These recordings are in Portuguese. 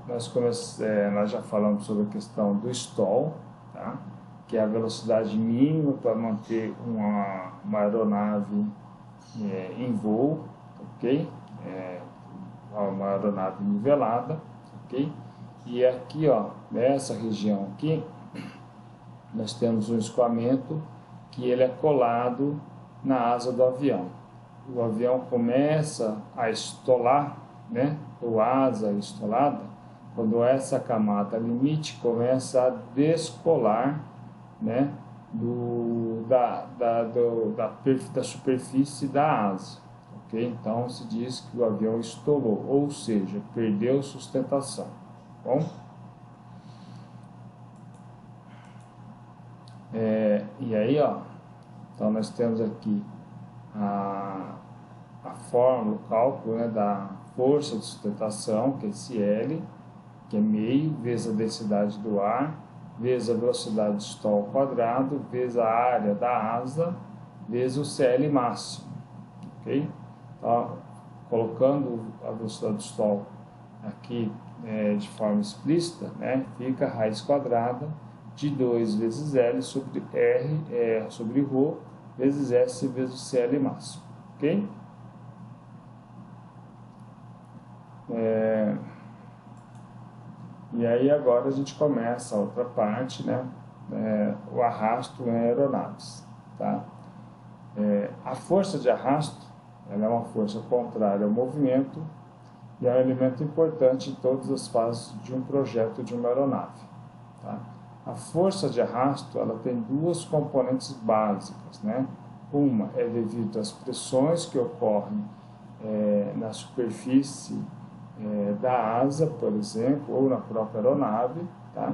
nós já falamos sobre a questão do stall, tá? Que é a velocidade mínima para manter uma aeronave em voo, ok? Uma aeronave nivelada, ok? E aqui, ó, nessa região aqui, nós temos um escoamento que ele é colado na asa do avião. O avião começa a estolar, né? Ou asa estolada, quando essa camada limite começa a descolar, né? Da superfície da asa, ok? Então se diz que o avião estolou, ou seja, perdeu sustentação. Bom, e aí, ó, então nós temos aqui a fórmula, o cálculo, né, da força de sustentação, que é esse L, que é meio, vezes a densidade do ar, vezes a velocidade de stall ao quadrado, vezes a área da asa, vezes o CL máximo, ok? Então, colocando a velocidade de stall aqui de forma explícita, né, fica raiz quadrada de 2 vezes L sobre R sobre ρ vezes S vezes o CL máximo, ok? E aí agora a gente começa a outra parte, né? O arrasto em aeronaves, tá? A força de arrasto, ela é uma força contrária ao movimento e é um elemento importante em todas as fases de um projeto de uma aeronave, tá? A força de arrasto, ela tem duas componentes básicas, né? Uma é devido às pressões que ocorrem na superfície da asa, por exemplo, ou na própria aeronave, tá?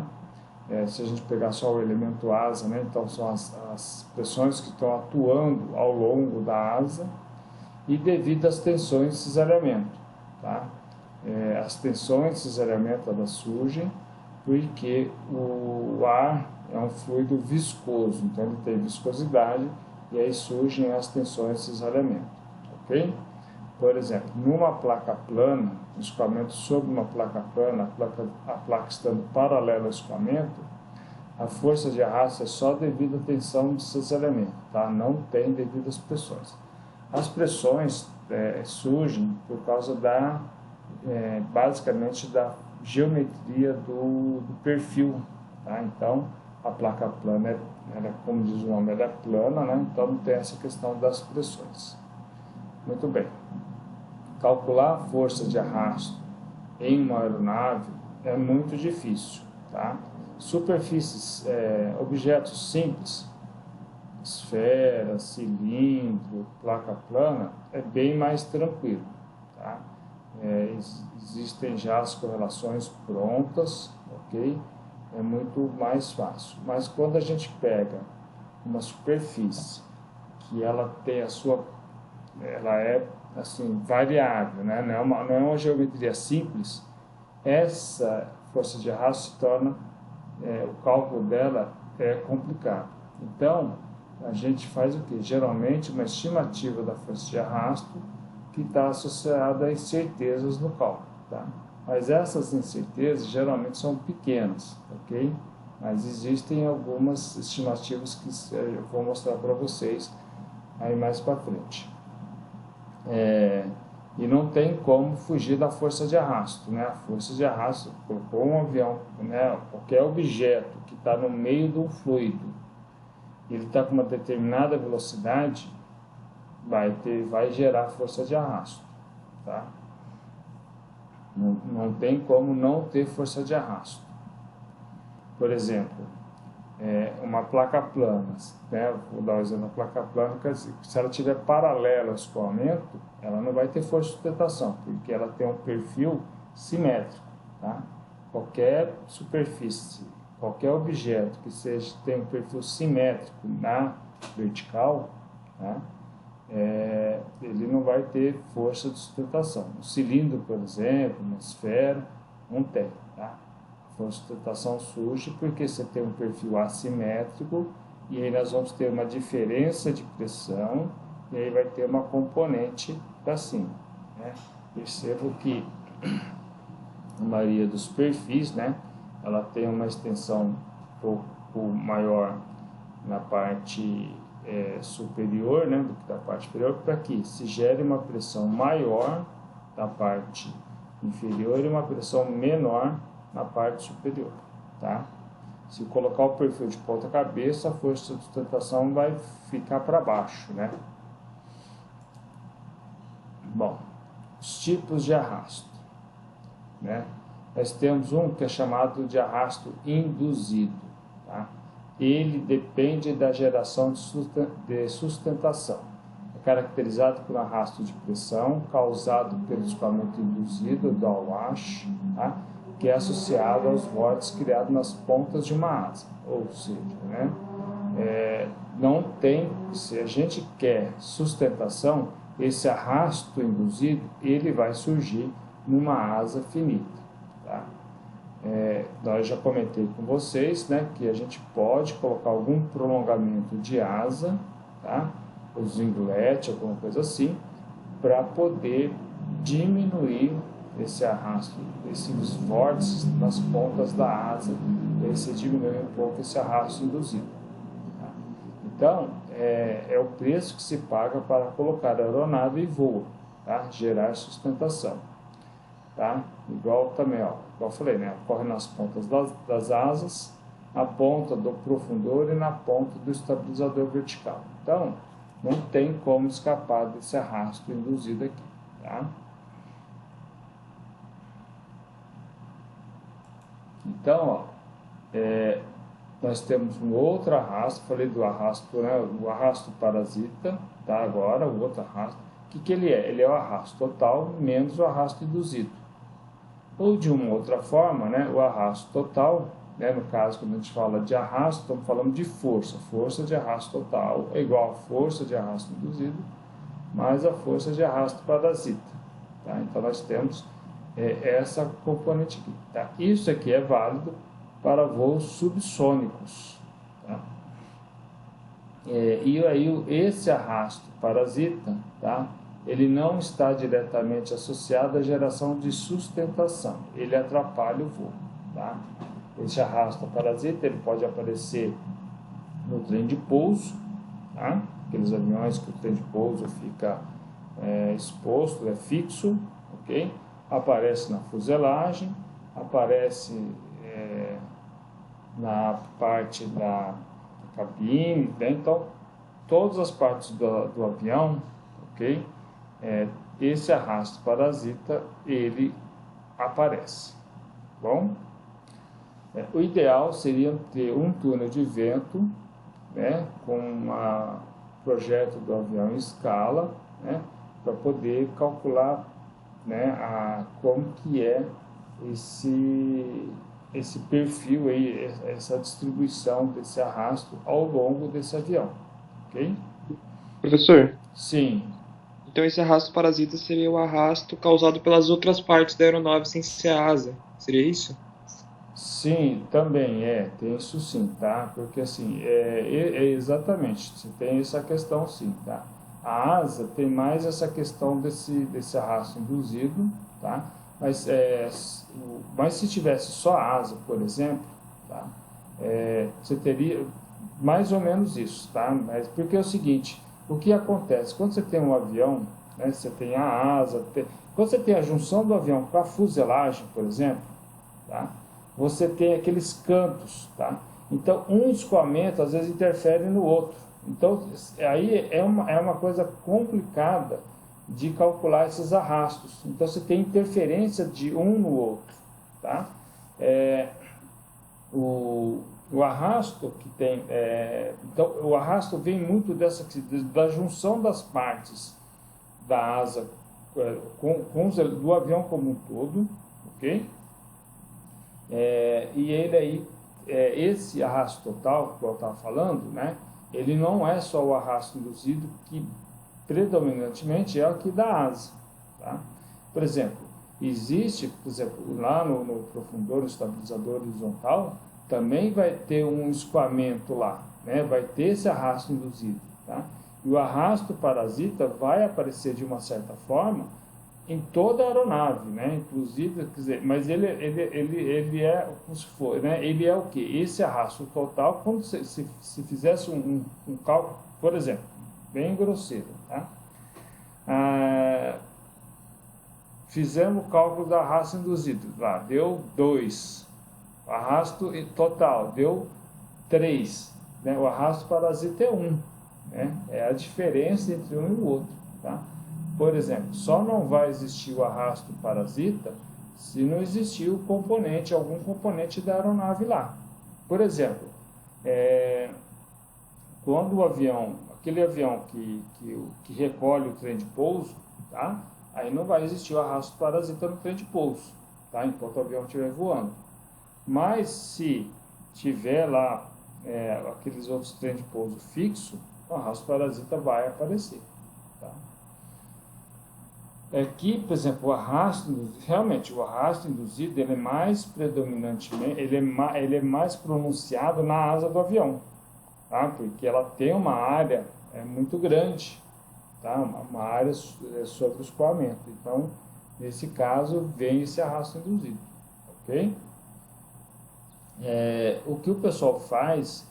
Se a gente pegar só o elemento asa, né? Então são as pressões que estão atuando ao longo da asa e devido às tensões de cisalhamento, tá? As tensões de cisalhamento, elas surgem porque o ar é um fluido viscoso, então ele tem viscosidade e aí surgem as tensões de cisalhamento, ok? Por exemplo, numa placa plana, um escoamento sobre uma placa plana, a placa estando paralela ao escoamento, a força de arrasto é só devido à tensão de cisalhamento, tá? Não tem devido às pressões. As pressões surgem por causa basicamente da geometria do perfil, tá? Então, a placa plana, como diz o nome, ela é plana, né? Então não tem essa questão das pressões. Muito bem. Calcular a força de arrasto em uma aeronave é muito difícil, tá? Superfícies, objetos simples, esfera, cilindro, placa plana, é bem mais tranquilo, tá? Existem já as correlações prontas, ok? É muito mais fácil. Mas quando a gente pega uma superfície que ela tem ela é assim variável, né? Não é uma geometria simples, essa força de arrasto se torna, o cálculo dela é complicado. Então, a gente faz o que? Geralmente uma estimativa da força de arrasto que está associada a incertezas no cálculo, tá? Mas essas incertezas geralmente são pequenas, ok? Mas existem algumas estimativas que eu vou mostrar para vocês aí mais para frente. E não tem como fugir da força de arrasto, né? A força de arrasto, colocou um avião, né? Qualquer objeto que está no meio de um fluido, ele está com uma determinada velocidade, vai gerar força de arrasto, tá? Não tem como não ter força de arrasto. Por exemplo, uma placa plana, né? Vou dar o exemplo da placa plana, se ela estiver paralela ao escoamento, ela não vai ter força de sustentação, porque ela tem um perfil simétrico, tá? Qualquer superfície, qualquer objeto que tenha um perfil simétrico na vertical, tá? Ele não vai ter força de sustentação. Um cilindro, por exemplo, uma esfera, não tem, tá? A força de sustentação surge porque você tem um perfil assimétrico e aí nós vamos ter uma diferença de pressão e aí vai ter uma componente para cima, né? Percebo que a maioria dos perfis, né, ela tem uma extensão um pouco maior na parte superior, né, do que da parte inferior, para que se gere uma pressão maior na parte inferior e uma pressão menor na parte superior, tá? Se colocar o perfil de ponta cabeça, a força de sustentação vai ficar para baixo, né? Bom, os tipos de arrasto, né? Nós temos um que é chamado de arrasto induzido, tá? Ele depende da geração de sustentação. É caracterizado por um arrasto de pressão causado pelo escoamento induzido, do awash, tá? Que é associado aos vórtices criados nas pontas de uma asa. Ou seja, né? Não tem, se a gente quer sustentação, esse arrasto induzido, ele vai surgir numa asa finita, tá? Nós já comentei com vocês, né, que a gente pode colocar algum prolongamento de asa, tá? O zingulete, alguma coisa assim, para poder diminuir esse arrasto, esses vórtices nas pontas da asa, e aí você diminui um pouco esse arrasto induzido. Tá? Então, é o preço que se paga para colocar a aeronave em voo, tá? Gerar sustentação. Tá? Igual também, ó, igual eu falei, né? Ocorre nas pontas das asas, na ponta do profundor e na ponta do estabilizador vertical. Então, não tem como escapar desse arrasto induzido aqui, tá? Então, ó, nós temos um outro arrasto, falei do arrasto, né? O arrasto parasita, tá? Agora, o outro arrasto. O que ele é? Ele é o arrasto total menos o arrasto induzido. Ou de uma outra forma, né, o arrasto total, né, no caso, quando a gente fala de arrasto, estamos falando de força. Força de arrasto total é igual a força de arrasto induzido mais a força de arrasto parasita. Tá? Então, nós temos essa componente aqui. Tá? Isso aqui é válido para voos subsônicos. Tá? E aí, esse arrasto parasita, tá? Ele não está diretamente associado à geração de sustentação, ele atrapalha o voo, tá? Esse arrasto parasita, ele pode aparecer no trem de pouso, tá? Aqueles aviões que o trem de pouso fica exposto, é fixo, ok? Aparece na fuselagem, aparece na parte da cabine, né? Então, todas as partes do avião, ok? Esse arrasto parasita, ele aparece. Bom, o ideal seria ter um túnel de vento, né, com um projeto do avião em escala, né, para poder calcular, né, como que é esse perfil aí, essa distribuição desse arrasto ao longo desse avião, ok? Professor, Sim. então esse arrasto parasita seria o arrasto causado pelas outras partes da aeronave sem ser a asa, seria isso? Sim, também tem isso sim, tá? Porque assim, exatamente, você tem essa questão sim, tá? A asa tem mais essa questão desse arrasto induzido, tá? Mas se tivesse só a asa, por exemplo, tá? Você teria mais ou menos isso, tá? Mas porque é o seguinte, o que acontece? Quando você tem um avião, né, você tem a asa, quando você tem a junção do avião com a fuselagem, por exemplo, tá? Você tem aqueles cantos, tá? Então, um escoamento às vezes interfere no outro. Então, aí é uma coisa complicada de calcular esses arrastos. Então, você tem interferência de um no outro, tá? O arrasto que tem... então, o arrasto vem muito da junção das partes da asa do avião como um todo, ok? E ele aí, esse arrasto total, que eu estava falando, né, ele não é só o arrasto induzido, que predominantemente é o que dá asa. Tá? Por exemplo, lá no profundor, no estabilizador horizontal, também vai ter um escoamento lá, né, vai ter esse arrasto induzido. Tá? E o arrasto parasita vai aparecer de uma certa forma em toda a aeronave, né? Inclusive, quer dizer, mas ele é como se for, né? Ele é o quê? Esse arrasto total, quando se fizesse um cálculo, por exemplo, bem grosseiro, tá? Fizemos o cálculo do arrasto induzido, lá, deu 2, o arrasto total deu 3, né? O arrasto parasita é 1, né? É a diferença entre um e o outro, tá? Por exemplo, só não vai existir o arrasto parasita se não existir o componente, algum componente da aeronave lá. Por exemplo, quando o avião, aquele avião que recolhe o trem de pouso, tá? Aí não vai existir o arrasto parasita no trem de pouso, tá? Enquanto o avião estiver voando. Mas se tiver lá aqueles outros trem de pouso fixo, o arrasto parasita vai aparecer, tá? Aqui, por exemplo, realmente o arrasto induzido, ele é mais predominantemente, ele é mais pronunciado na asa do avião, tá? Porque ela tem uma área muito grande, tá? Uma área sobre o escoamento. Então, nesse caso, vem esse arrasto induzido, ok? O que o pessoal faz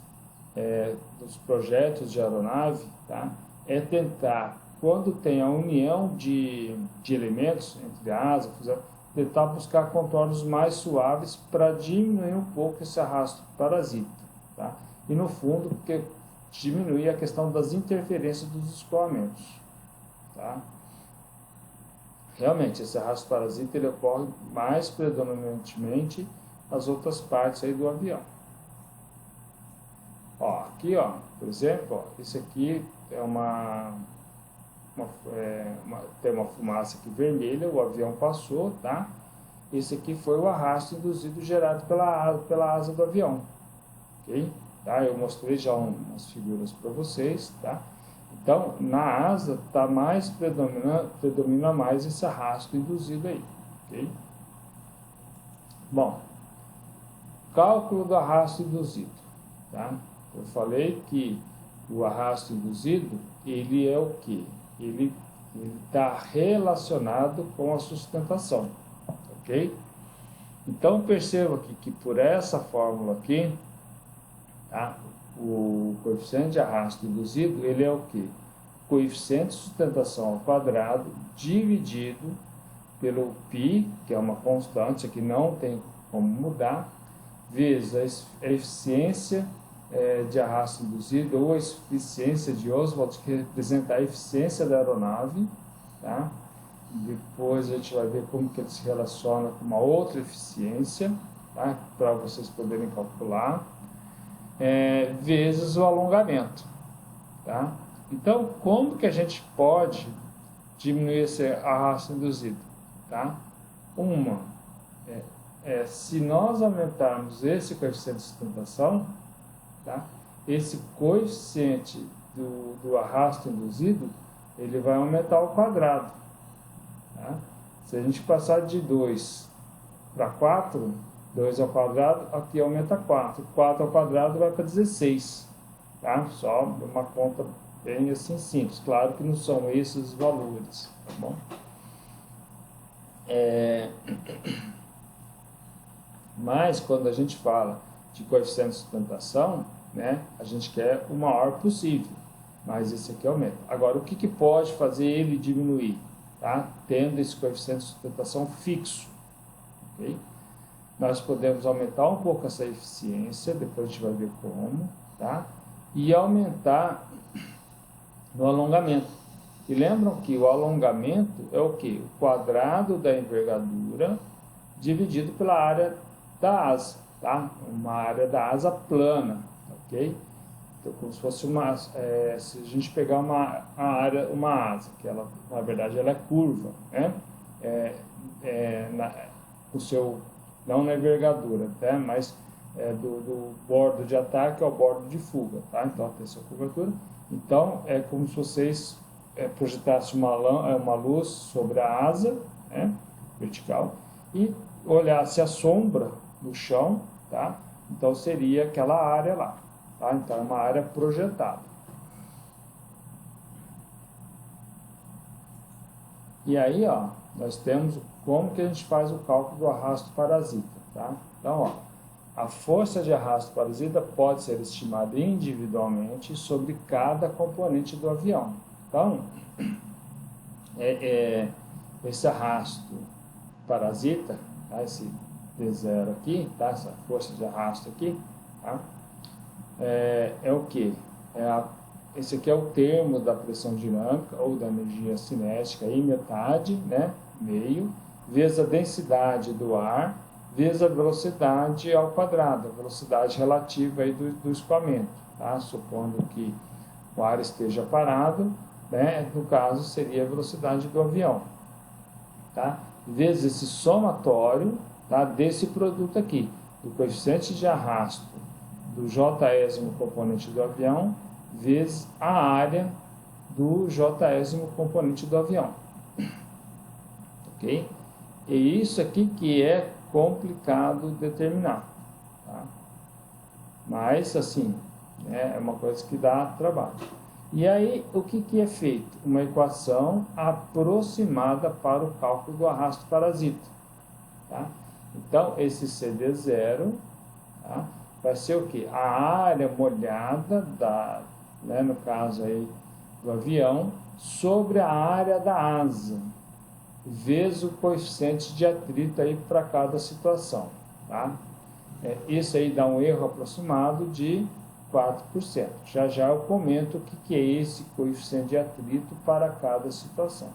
dos projetos de aeronave, tá? É tentar, quando tem a união de elementos entre a asa, tentar buscar contornos mais suaves para diminuir um pouco esse arrasto parasita, tá? E no fundo, porque diminuir a questão das interferências dos escoamentos, tá? Realmente, esse arrasto parasita ele ocorre mais predominantemente nas outras partes aí do avião. Ó, aqui, ó, por exemplo, ó, isso aqui é tem uma fumaça aqui vermelha, o avião passou, tá? Esse aqui foi o arrasto induzido gerado pela asa do avião, ok? Tá? Eu mostrei já umas figuras para vocês, tá? Então, na asa tá predomina mais esse arrasto induzido aí, ok? Bom, cálculo do arrasto induzido, tá? Eu falei que o arrasto induzido, ele é o quê? Ele está relacionado com a sustentação, ok? Então, perceba aqui que por essa fórmula aqui, tá? O coeficiente de arrasto induzido, ele é o quê? Coeficiente de sustentação ao quadrado dividido pelo π, que é uma constante que não tem como mudar, vezes a eficiência de arrasto induzido, ou a eficiência de Oswald, que representa a eficiência da aeronave, tá? Depois a gente vai ver como que ele se relaciona com uma outra eficiência, tá? Para vocês poderem calcular, vezes o alongamento, tá? Então, como que a gente pode diminuir esse arrasto induzido, tá? Se nós aumentarmos esse coeficiente de sustentação, tá? Esse coeficiente do arrasto induzido, ele vai aumentar ao quadrado, tá? Se a gente passar de 2 para 4, 2 ao quadrado, aqui aumenta 4. 4 ao quadrado vai para 16, tá? Só uma conta bem assim simples. Claro que não são esses os valores, tá bom? Mas quando a gente fala de coeficiente de sustentação, né, a gente quer o maior possível, mas esse aqui aumenta. Agora, o que pode fazer ele diminuir? Tá? Tendo esse coeficiente de sustentação fixo, ok? Nós podemos aumentar um pouco essa eficiência, depois a gente vai ver como, tá? E aumentar no alongamento. E lembram que o alongamento é o que? O quadrado da envergadura dividido pela área da asa, tá? Uma área da asa plana, ok? Então, como se fosse se a gente pegar uma asa, que ela, na verdade, ela é curva, né? Não na envergadura, tá? Mas do bordo de ataque ao bordo de fuga, tá? Então, tem essa curvatura. Então, é como se vocês projetassem uma luz sobre a asa, né? Vertical, e olhasse a sombra no chão, tá? Então, seria aquela área lá, tá? Então, é uma área projetada. E aí, ó, nós temos como que a gente faz o cálculo do arrasto parasita, tá? Então, ó, a força de arrasto parasita pode ser estimada individualmente sobre cada componente do avião. Então, esse arrasto parasita, tá? Esse D0 aqui, tá? Essa força de arrasto aqui, tá? É o que? Esse aqui é o termo da pressão dinâmica ou da energia cinética em metade, né? Meio, vezes a densidade do ar, vezes a velocidade ao quadrado, a velocidade relativa aí do escoamento, tá? Supondo que o ar esteja parado, né? No caso seria a velocidade do avião, tá? Vezes esse somatório, tá? Desse produto aqui, do coeficiente de arrasto do J-ésimo componente do avião, vezes a área do J-ésimo componente do avião. Ok? E isso aqui que é complicado determinar, tá? Mas, assim, é uma coisa que dá trabalho. E aí, o que é feito? Uma equação aproximada para o cálculo do arrasto parasita, tá? Então, esse CD0, tá? Vai ser o que? A área molhada, né, no caso aí do avião, sobre a área da asa, vezes o coeficiente de atrito aí para cada situação, tá? Isso aí dá um erro aproximado de 4%. Já eu comento o que é esse coeficiente de atrito para cada situação.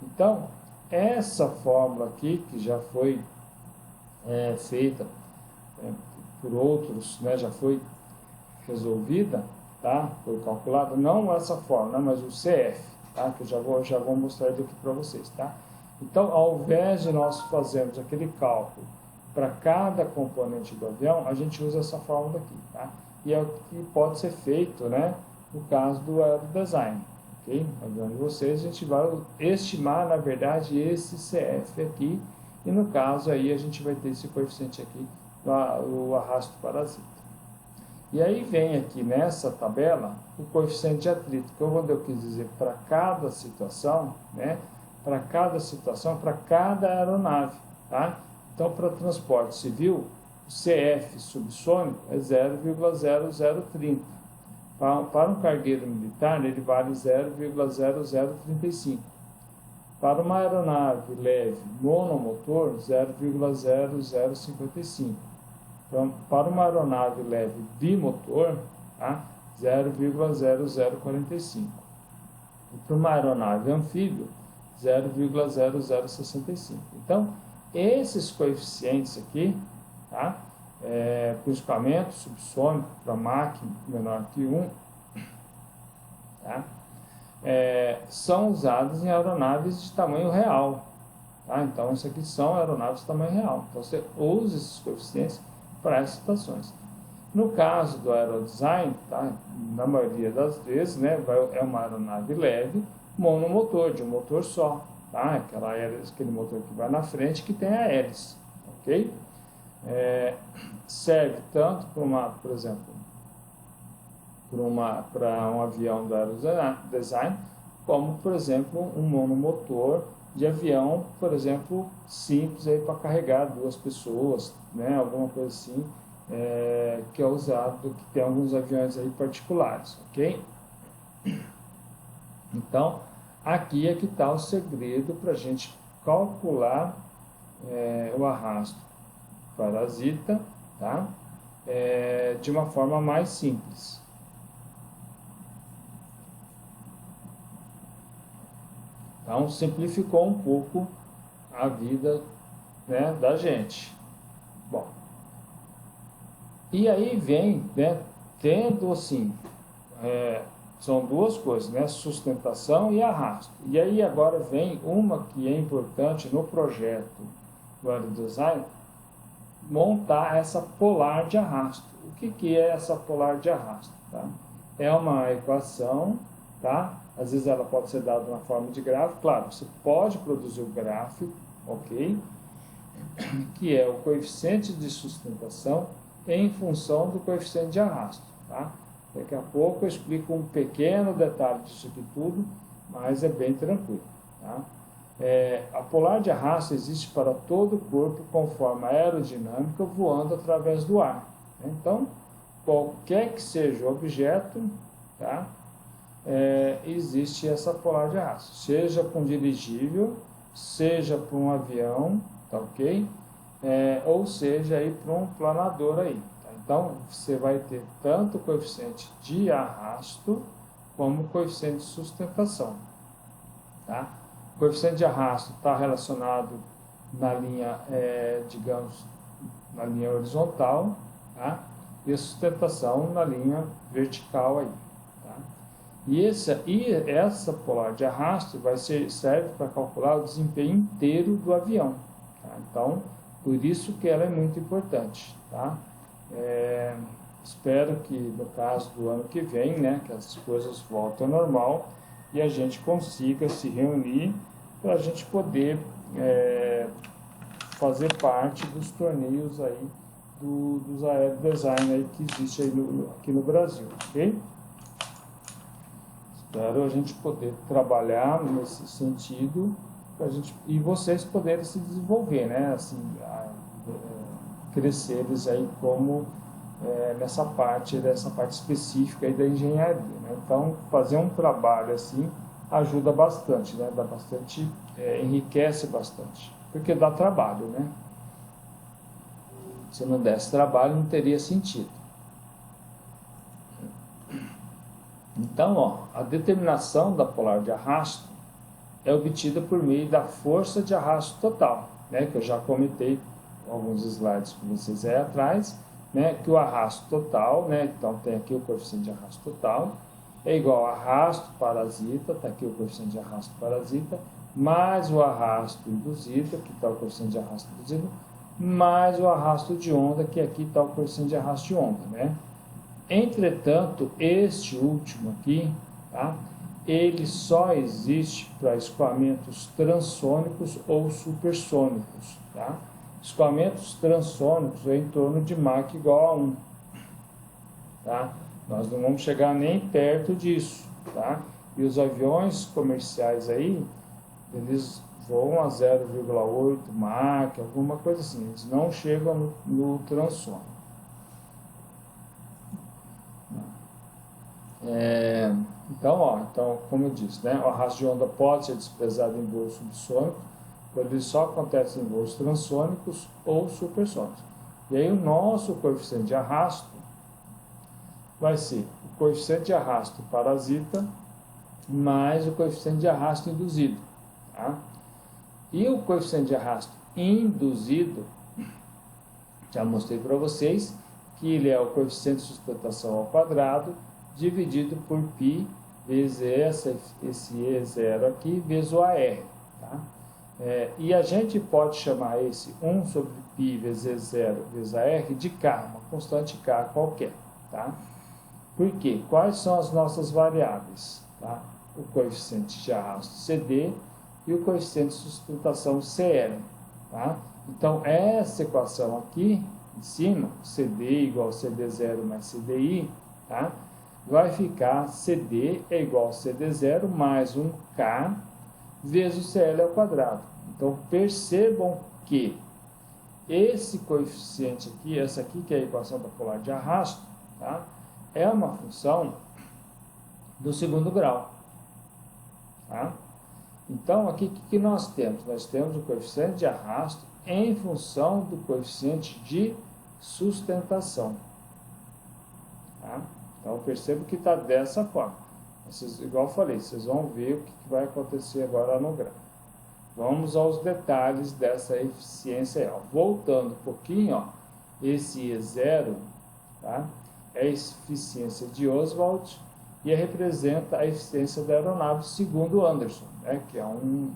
Então, essa fórmula aqui, que já foi feita por outros, né, já foi resolvida, tá? Foi calculada, não essa fórmula, né, mas o CF, tá? Que eu já vou mostrar aqui para vocês, tá? Então, ao invés de nós fazermos aquele cálculo para cada componente do avião, a gente usa essa fórmula aqui, tá? E é o que pode ser feito, né, no caso do aerodesign, ok? Lembrando vocês, a gente vai estimar, na verdade, esse CF aqui, e no caso aí a gente vai ter esse coeficiente aqui, o arrasto parasita. E aí vem aqui nessa tabela o coeficiente de atrito, que quando eu quis dizer para cada situação, né? Para cada situação, para cada aeronave, tá? Então, para transporte civil, o CF subsônico é 0,0030. Para um cargueiro militar, ele vale 0,0035. Para uma aeronave leve monomotor, 0,0055. Então, para uma aeronave leve bimotor, tá? 0,0045. E para uma aeronave anfíbio, 0,0065. Então, esses coeficientes aqui, tá? Para o escoamento subsônico, para Mach menor que 1, tá? São usados em aeronaves de tamanho real, tá? Então, isso aqui são aeronaves de tamanho real. Então, você usa esses coeficientes para essas situações. No caso do aerodesign, tá? Na maioria das vezes, né, é uma aeronave leve, monomotor, de um motor só, tá? Aquele motor que vai na frente, que tem a hélice, ok? Serve tanto para por exemplo, para um avião do aerodesign, como, por exemplo, um monomotor de avião, por exemplo, simples aí para carregar 2 pessoas, né? Alguma coisa assim, que é usado, que tem alguns aviões aí particulares, ok? Então, aqui é que está o segredo para a gente calcular o arrasto parasita, tá? De uma forma mais simples. Então, simplificou um pouco a vida, né, da gente. Bom, e aí vem, né, tendo assim, são duas coisas, né, sustentação e arrasto. E aí agora vem uma que é importante no projeto do aerodesign, montar essa polar de arrasto. O que é essa polar de arrasto? Tá? É uma equação, tá? Às vezes ela pode ser dada na forma de gráfico, claro, você pode produzir o gráfico, ok? Que é o coeficiente de sustentação em função do coeficiente de arrasto, tá? Daqui a pouco eu explico um pequeno detalhe disso aqui tudo, mas é bem tranquilo, tá? A polar de arrasto existe para todo o corpo com forma aerodinâmica voando através do ar. Então, qualquer que seja o objeto, tá? Existe essa polar de arrasto, seja para um dirigível, seja para um avião, tá ok? Ou seja aí para um planador aí. Tá? Então, você vai ter tanto o coeficiente de arrasto como o coeficiente de sustentação. Tá? O coeficiente de arrasto está relacionado na linha, digamos, na linha horizontal, tá? E a sustentação na linha vertical aí. Tá? E essa polar de arrasto serve para calcular o desempenho inteiro do avião. Tá? Então, por isso que ela é muito importante. Tá? Espero que no caso do ano que vem, né, que as coisas voltem ao normal e a gente consiga se reunir para a gente poder fazer parte dos torneios aí dos aerodesign aí que existe aí aqui no Brasil, ok? Espero a gente poder trabalhar nesse sentido e vocês poderem se desenvolver, né? Assim, cresceres aí como dessa parte específica aí da engenharia, né? Então, fazer um trabalho assim ajuda bastante, né? Dá bastante, enriquece bastante, porque dá trabalho, né? Se não desse trabalho, não teria sentido. Então, ó, a determinação da polar de arrasto é obtida por meio da força de arrasto total, né? Que eu já comentei alguns slides com vocês aí atrás, né? Que o arrasto total, né? Então, tem aqui o coeficiente de arrasto total, é igual a arrasto parasita, está aqui o coeficiente de arrasto parasita, mais o arrasto induzido, que está o coeficiente de arrasto induzido, mais o arrasto de onda, que aqui está o coeficiente de arrasto de onda, né? Entretanto, este último aqui, tá? Ele só existe para escoamentos transônicos ou supersônicos, tá? Escoamentos transônicos é em torno de Mach igual a 1, tá? Nós não vamos chegar nem perto disso, tá? E os aviões comerciais aí, eles voam a 0,8 Mach, alguma coisa assim, eles não chegam no transônico. Então, como eu disse, né, o arrasto de onda pode ser desprezado em voos subsônicos, quando ele só acontece em voos transônicos ou supersônicos. E aí o nosso coeficiente de arrasto vai ser o coeficiente de arrasto parasita mais o coeficiente de arrasto induzido. Tá? E o coeficiente de arrasto induzido, já mostrei para vocês, que ele é o coeficiente de sustentação ao quadrado, dividido por π vezes esse E0 aqui, vezes o AR. Tá? E a gente pode chamar esse 1 sobre π vezes E0 vezes AR de K, uma constante K qualquer. Tá? Por quê? Quais são as nossas variáveis? Tá? O coeficiente de arrasto CD e o coeficiente de sustentação CL. Tá? Então, essa equação aqui, em cima, CD igual a CD0 mais CDI, tá? Vai ficar CD é igual a CD0 mais 1K vezes o CL ao quadrado. Então, percebam que esse coeficiente aqui, essa aqui que é a equação da polar de arrasto, tá? É uma função do segundo grau. Tá? Então, aqui o que nós temos? Nós temos o coeficiente de arrasto em função do coeficiente de sustentação. Tá? Então, percebo que está dessa forma. Igual eu falei, vocês vão ver o que vai acontecer agora no gráfico. Vamos aos detalhes dessa eficiência aí, ó. Voltando um pouquinho, ó, esse E0, tá? É a eficiência de Oswald e representa a eficiência da aeronave segundo Anderson, né? Que é um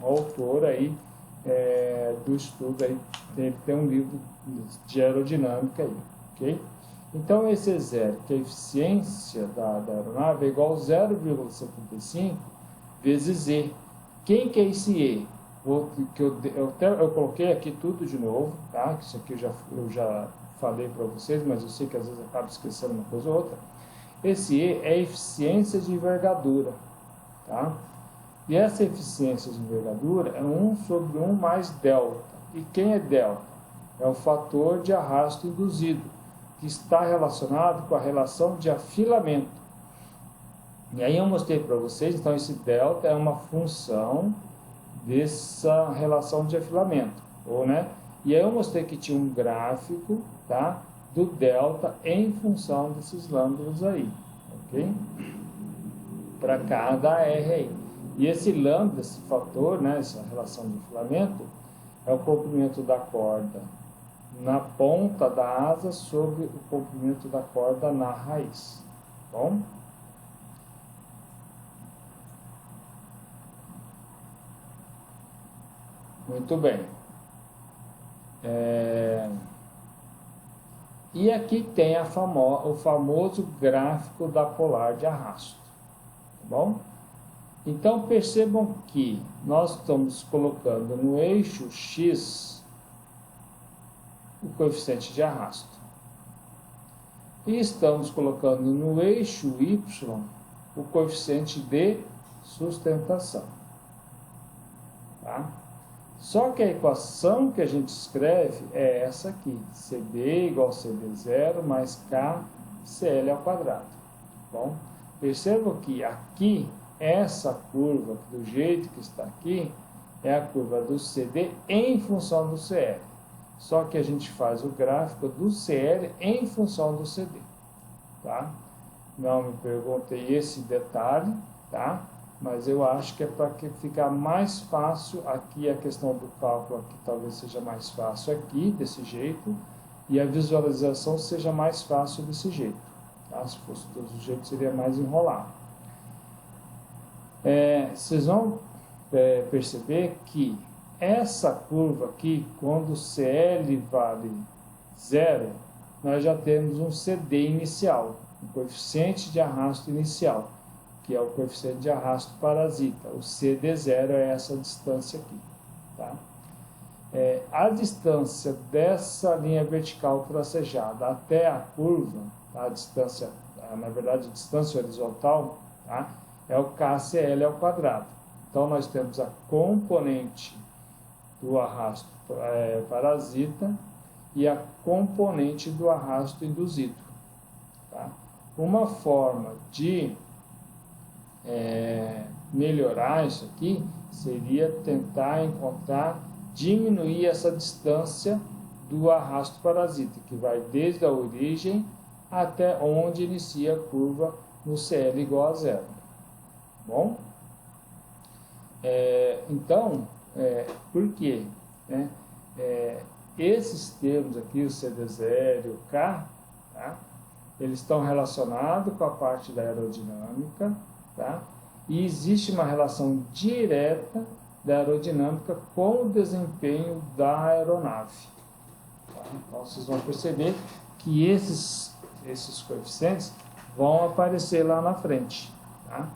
autor aí do estudo aí, tem um livro de aerodinâmica aí, ok? Então, esse E0, que é a eficiência da aeronave, é igual a 0,75 vezes E. Quem que é esse E? Eu coloquei aqui tudo de novo, tá? Isso aqui eu já falei para vocês, mas eu sei que às vezes acaba esquecendo uma coisa ou outra. Esse E é a eficiência de envergadura, tá? E essa eficiência de envergadura é 1 sobre 1 mais delta. E quem é delta? É o fator de arrasto induzido, que está relacionado com a relação de afilamento. E aí eu mostrei para vocês, então esse delta é uma função dessa relação de afilamento, E aí eu mostrei que tinha um gráfico, tá, do delta em função desses lambdas aí, ok? Para cada R aí. E esse lambda, esse fator, essa relação de afilamento, é o comprimento da corda na ponta da asa sobre o comprimento da corda na raiz, bom? Muito bem. E aqui tem o famoso gráfico da polar de arrasto, tá bom? Então percebam que nós estamos colocando no eixo X o coeficiente de arrasto. E estamos colocando no eixo Y o coeficiente de sustentação. Tá? Só que a equação que a gente escreve é essa aqui. CD igual a CD0 mais KCl ao quadrado. Bom, percebam que aqui, essa curva, do jeito que está aqui, é a curva do CD em função do CL. Só que a gente faz o gráfico do CL em função do CD. Tá? Não me perguntei esse detalhe, tá? Mas eu acho que é para ficar mais fácil aqui a questão do cálculo, aqui talvez seja mais fácil aqui, desse jeito, e a visualização seja mais fácil desse jeito. Tá? Se fosse do jeito, seria mais enrolado. Vocês vão perceber que essa curva aqui, quando o CL vale 0, nós já temos um CD inicial, um coeficiente de arrasto inicial, que é o coeficiente de arrasto parasita. O CD0 é essa distância aqui. Tá? A distância dessa linha vertical tracejada até a curva, tá? A distância, na verdade, a distância horizontal, tá? É o KCl ao quadrado. Então, nós temos a componente do arrasto parasita e a componente do arrasto induzido. Tá? Uma forma de melhorar isso aqui seria tentar diminuir essa distância do arrasto parasita, que vai desde a origem até onde inicia a curva no CL igual a 0. Bom? Então, por quê? Esses termos aqui, o CD0 e o K, tá? Eles estão relacionados com a parte da aerodinâmica, tá? E existe uma relação direta da aerodinâmica com o desempenho da aeronave. Tá? Então, vocês vão perceber que esses coeficientes vão aparecer lá na frente. Tá?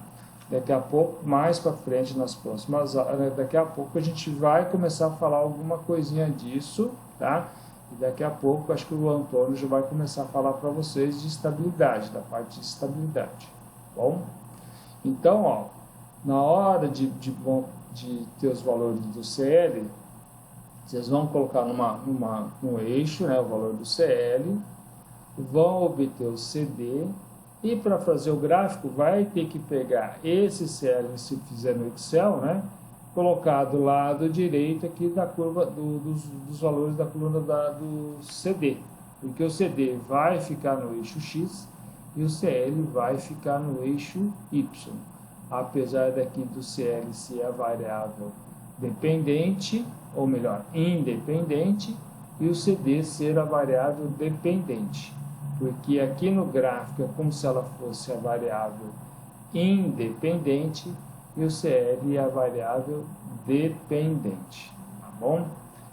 Daqui a pouco, mais para frente, nas próximas horas, daqui a pouco a gente vai começar a falar alguma coisinha disso, tá? E daqui a pouco, acho que o Antônio já vai começar a falar para vocês de estabilidade, da parte de estabilidade. Bom? Então, ó, na hora de ter os valores do CL, vocês vão colocar no eixo, o valor do CL, vão obter o CD, e para fazer o gráfico, vai ter que pegar esse CL, se fizer no Excel, colocar do lado direito aqui da curva dos valores da coluna do CD, porque o CD vai ficar no eixo X e o CL vai ficar no eixo Y, apesar daqui do CL ser a variável dependente, ou melhor, independente, e o CD ser a variável dependente, porque aqui no gráfico é como se ela fosse a variável independente e o CL é a variável dependente, tá bom?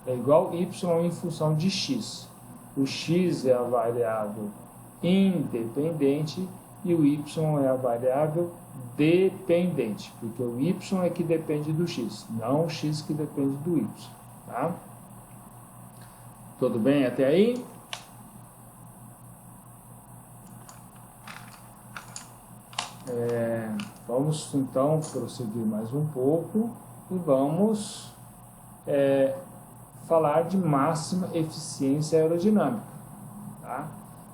É igual y em função de x. O x é a variável independente e o y é a variável dependente, porque o y é que depende do x, não o x que depende do y, tá? Tudo bem até aí? Vamos vamos então prosseguir mais um pouco e vamos falar de máxima eficiência aerodinâmica. Tá?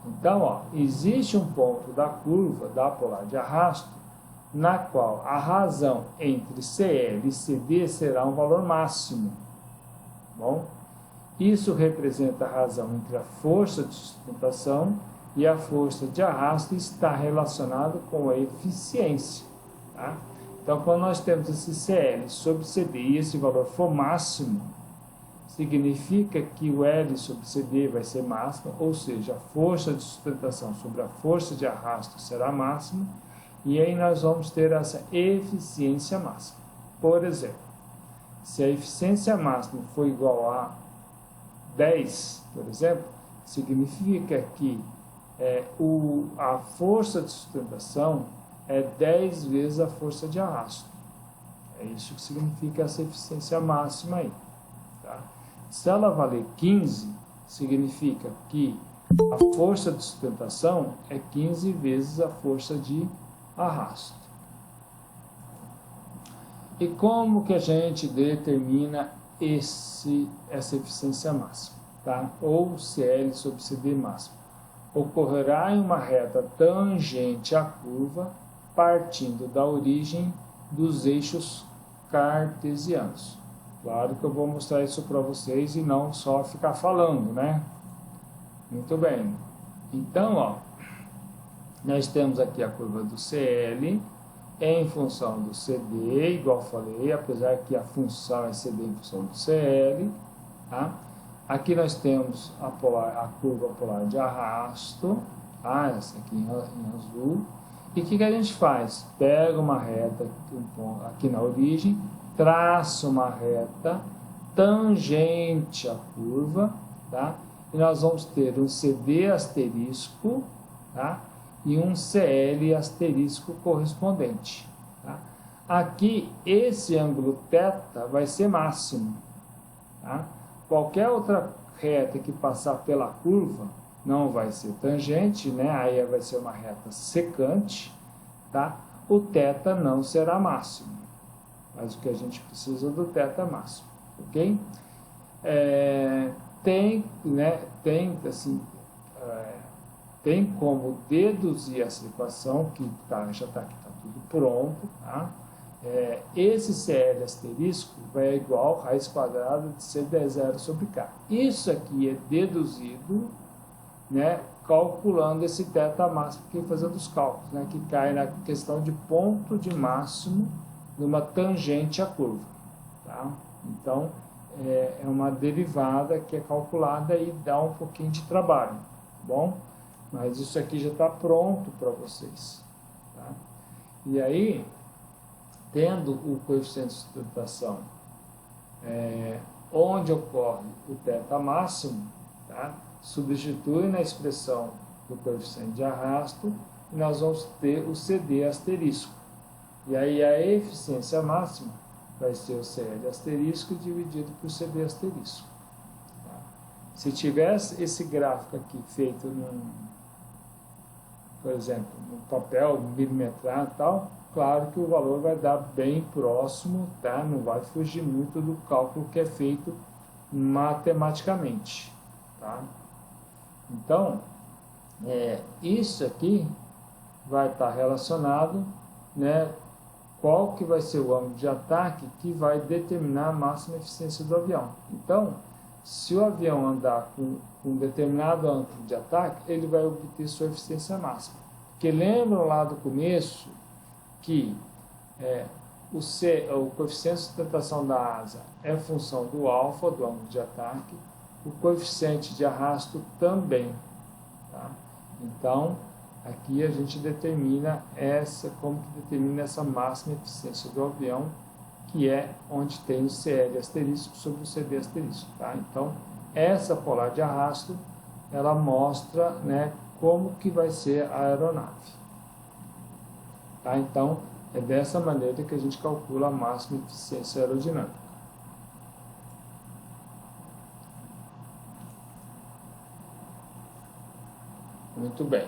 Então, ó, existe um ponto da curva da polar de arrasto na qual a razão entre CL e CD será um valor máximo. Bom, isso representa a razão entre a força de sustentação e a força de arrasto e está relacionado com a eficiência. Tá? Então, quando nós temos esse CL sobre CD e esse valor for máximo, significa que o L sobre CD vai ser máximo, ou seja, a força de sustentação sobre a força de arrasto será máxima, e aí nós vamos ter essa eficiência máxima. Por exemplo, se a eficiência máxima for igual a 10, por exemplo, significa que a força de sustentação é 10 vezes a força de arrasto. É isso que significa essa eficiência máxima aí. Tá? Se ela valer 15, significa que a força de sustentação é 15 vezes a força de arrasto. E como que a gente determina essa eficiência máxima? Tá? Ou CL sobre CD máximo? Ocorrerá em uma reta tangente à curva, partindo da origem dos eixos cartesianos. Claro que eu vou mostrar isso para vocês e não só ficar falando, né? Muito bem. Então, ó, nós temos aqui a curva do CL em função do CD, igual falei, apesar que a função é CD em função do CL, tá? Aqui nós temos a curva polar de arrasto, tá? Essa aqui em azul. E o que a gente faz? Pega uma reta aqui na origem, traça uma reta tangente à curva, tá? E nós vamos ter um CD asterisco, tá? E um CL asterisco correspondente. Tá? Aqui, esse ângulo θ vai ser máximo. Tá? Qualquer outra reta que passar pela curva não vai ser tangente, né? Aí vai ser uma reta secante, tá? O θ não será máximo. Mas o que a gente precisa do θ máximo, ok? Tem como deduzir essa equação, que já está aqui, está tudo pronto, tá? Esse CL asterisco vai igual a raiz quadrada de CD0 sobre K. Isso aqui é deduzido, né, calculando esse θ máximo, aqui fazendo os cálculos, né, que cai na questão de ponto de máximo numa tangente à curva. Tá? Então, é uma derivada que é calculada e dá um pouquinho de trabalho, tá bom? Mas isso aqui já está pronto para vocês. Tá? E aí, tendo o coeficiente de sustentação onde ocorre o θ máximo, tá? Substitui na expressão do coeficiente de arrasto e nós vamos ter o CD asterisco. E aí a eficiência máxima vai ser o CL asterisco dividido por CD asterisco. Tá? Se tivesse esse gráfico aqui feito por exemplo, no papel milimetrado e tal, claro que o valor vai dar bem próximo, tá? Não vai fugir muito do cálculo que é feito matematicamente. Tá? Então, isso aqui vai estar relacionado, né, qual que vai ser o ângulo de ataque que vai determinar a máxima eficiência do avião. Então, se o avião andar com um determinado ângulo de ataque, ele vai obter sua eficiência máxima. Porque lembram lá do começo que o coeficiente de sustentação da asa é função do alfa, do ângulo de ataque, o coeficiente de arrasto também. Tá? Então, aqui a gente determina como que determina essa máxima eficiência do avião, que é onde tem o CL asterisco sobre o CD asterisco. Tá? Então, essa polar de arrasto, ela mostra, né, como que vai ser a aeronave. Tá? Então, é dessa maneira que a gente calcula a máxima eficiência aerodinâmica. Muito bem.